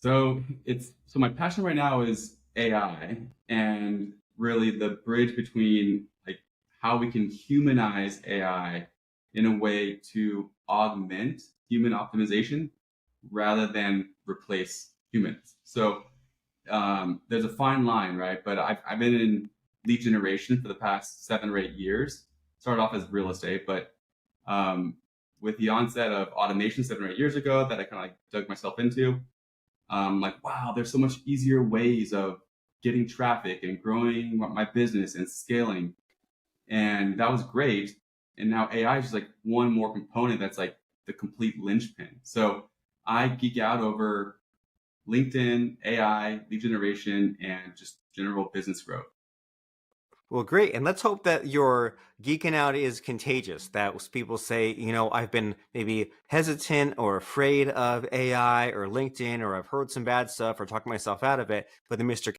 So my passion right now is AI and really the bridge between like how we can humanize AI in a way to augment human optimization rather than replace humans. There's a fine line, right? But I've been in lead generation for the past 7 or 8 years. Started off as real estate, but um, with the onset of automation 7 or 8 years ago, that I kind of like dug myself into. Like, wow, there's so much easier ways of getting traffic and growing my business and scaling, and that was great. And now AI is just like one more component that's like the complete linchpin. So I geek out over LinkedIn, AI, lead generation, and just general business growth. Well, great. And let's hope that your geeking out is contagious. That people say, I've been maybe hesitant or afraid of AI or LinkedIn, or I've heard some bad stuff or talked myself out of it. But then Mr.